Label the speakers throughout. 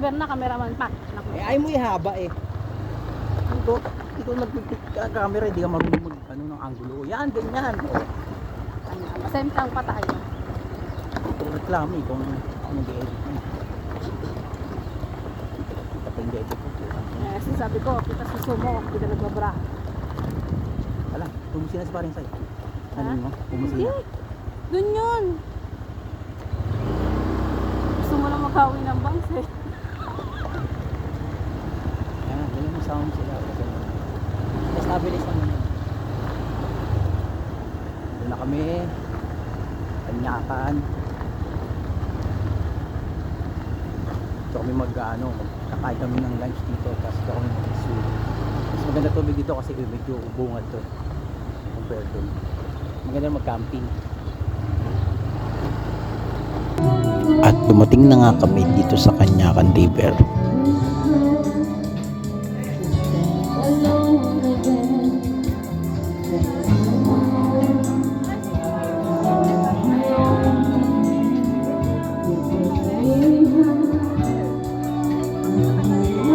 Speaker 1: driver na, cameraman pa. Naku.
Speaker 2: Eh, ayaw mo ihaba eh. Ikaw nag-camera, hindi ka marunong mag, ano, ng angulo. Yan, ganyan. Oh.
Speaker 1: Same lang pa tayo.
Speaker 2: Ikaw reklamo, ikaw nag-edit mo. Kapag hindi edit ko.
Speaker 1: Kasi sabi ko, kita susumo, hindi ka nagbabra.
Speaker 2: Wala, pumusina sa paring sa'yo. Ano
Speaker 1: Ha?
Speaker 2: mo? Pumusina.
Speaker 1: Hindi. Dun yun. Gusto mo na maghawi ng bangs eh.
Speaker 2: Yan, ganyan mo sound sila. Stabilize naman yun. Doon na kami. Kanyakan. Ito kami magkakain kami ng lunch dito. Tapos ito kami mag-swim. Mas maganda tubig dito kasi medyo ubungan to. Compared doon. Maganda mag-camping. At dumating na nga kami dito sa Kanyakan River.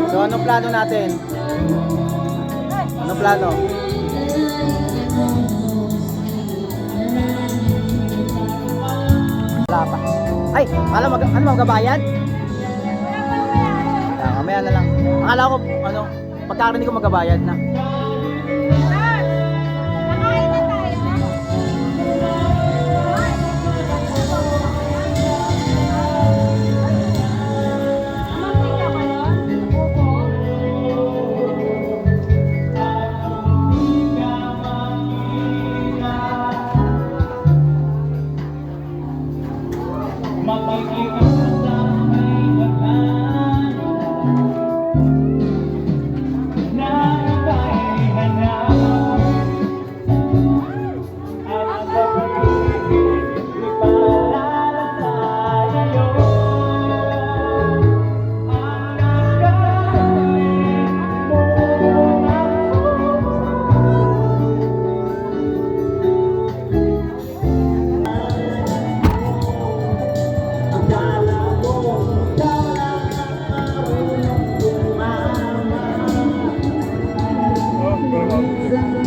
Speaker 2: So anong plano natin? Anong plano? Wala pa. Ay, ano magabayad? Mamaya na lang. Akala ko pagkakarinig ko magabayad na.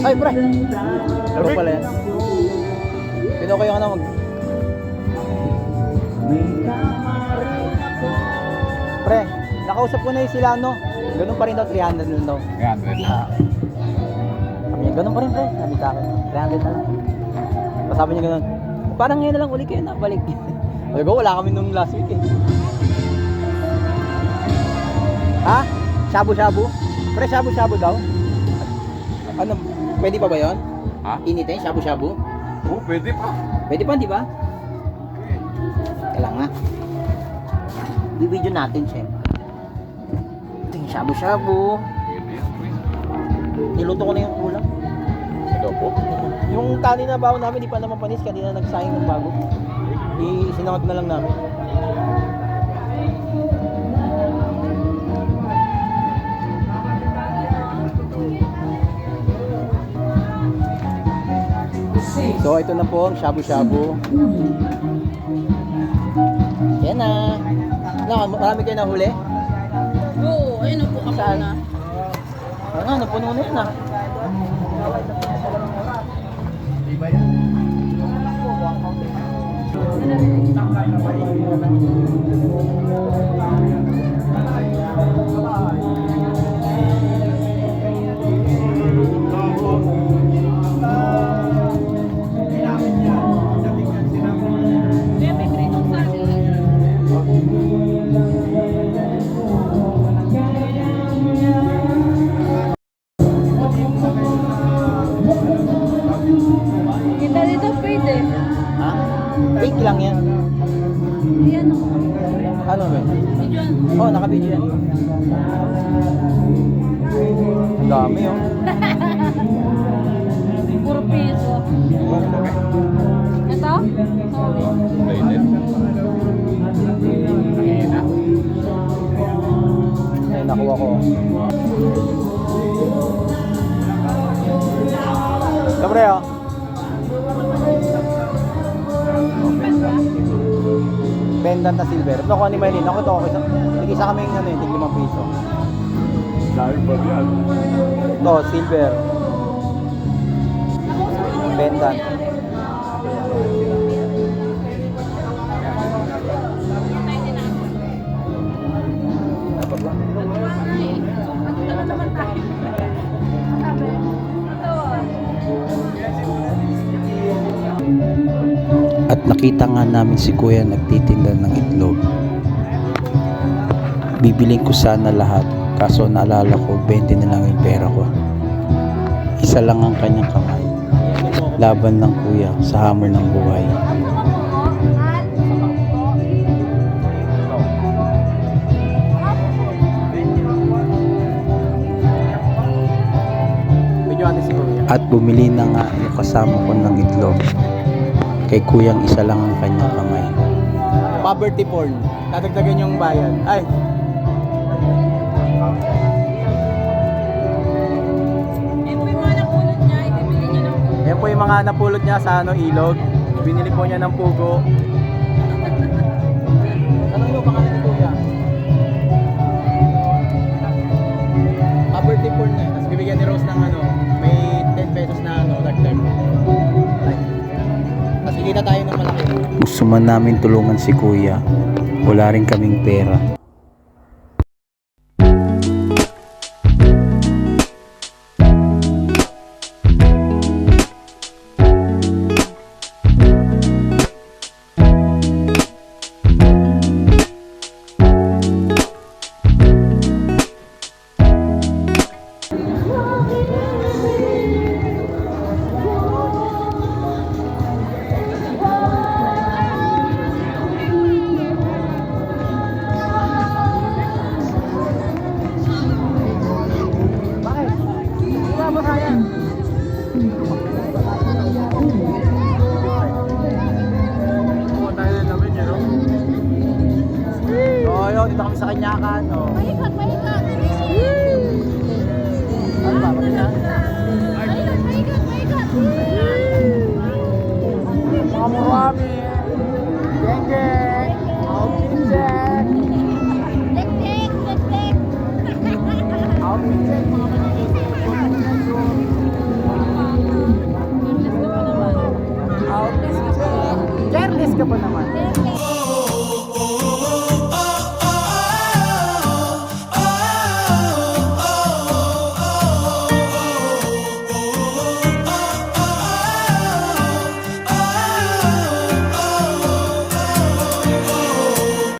Speaker 2: Ay, pre! Laro pala yan. Pino ko yung Pre, nakausap ko na yung sila, no? Ganun pa rin daw, 300 lang daw.
Speaker 3: 300.
Speaker 2: Sabi niya, ganun pa rin, pre. Sabi sa akin, 300 na lang. Tapos sabi niya ganun, parang ngayon na lang uli kayo nabalik. Sabi ko, wala kami nung last week eh. Ha? Shabu-shabu? Pre, shabu-shabu daw? Ano, pwede pa ba yun?
Speaker 3: Ha?
Speaker 2: Initin, shabu-shabu?
Speaker 3: Oo, pwede pa.
Speaker 2: Pwede pa, di ba? Kailangan nga. Bibidyo natin, syempre. Ito yung shabu-shabu.
Speaker 3: Pwede yan, pre.
Speaker 2: Niluto ko na yung ulam.
Speaker 3: Ito po.
Speaker 2: Yung kanin na baon namin, di pa naman panis. Kanina nagsayang ng bago. Isinangag na lang namin. So ito na po ang shabu-shabu. Yan na. Marami kayo nahuli?
Speaker 1: Oo, ayun po ako
Speaker 2: Saan?
Speaker 1: na.
Speaker 2: Ano, napuno na yan ah.
Speaker 1: Kita dito pwede.
Speaker 2: Ha? Fake lang yan.
Speaker 1: Ayan o.
Speaker 2: Ano ba?
Speaker 1: Medyo
Speaker 2: Oh, naka-video yan. Ang dami oh.
Speaker 1: puro piso. Ito?
Speaker 3: Plated. Mahina.
Speaker 2: Ay, nakuha ko. Dobre oh. pendant na silver. Ito ko ni Maylin. Ako ito, okay. Tig-isa kami yung ano yun, tig 5 piso.
Speaker 3: Dahil ba yan?
Speaker 2: Ito, silver. Pendant. At nakita nga namin si Kuya nagtitinda ng itlog. Bibiling ko sana lahat, kaso naalala ko 20 na lang yung pera ko. Isa lang ang kanyang kamay. Laban ng Kuya sa hamon ng buhay. At bumili na nga yung kasama ko ng itlog. Kay Kuyang isa lang ang kanyang kamay. Poverty porn. Tatagdagan yung bayan. Ay! Yan po yung mga napulot niya sa ilog. Binili po niya ng pugo. Ano yung pangalan ni Kuya? Poverty porn na. Tapos bibigyan ni Rose ng may 10 pesos na dagdag. Tapos kita tayo ng malaki. Gusto man namin tulungan si Kuya, wala rin kaming pera. Dito kami sa Kanyakan, no?
Speaker 1: Mahikat, mahikat.
Speaker 2: Ano ba? Mahikat?
Speaker 1: Mahikat, mahikat, mahikat.
Speaker 2: Mga murami. Geng, geng. Outfit check.
Speaker 1: Tek-tek, tek-tek.
Speaker 2: Outfit check, mga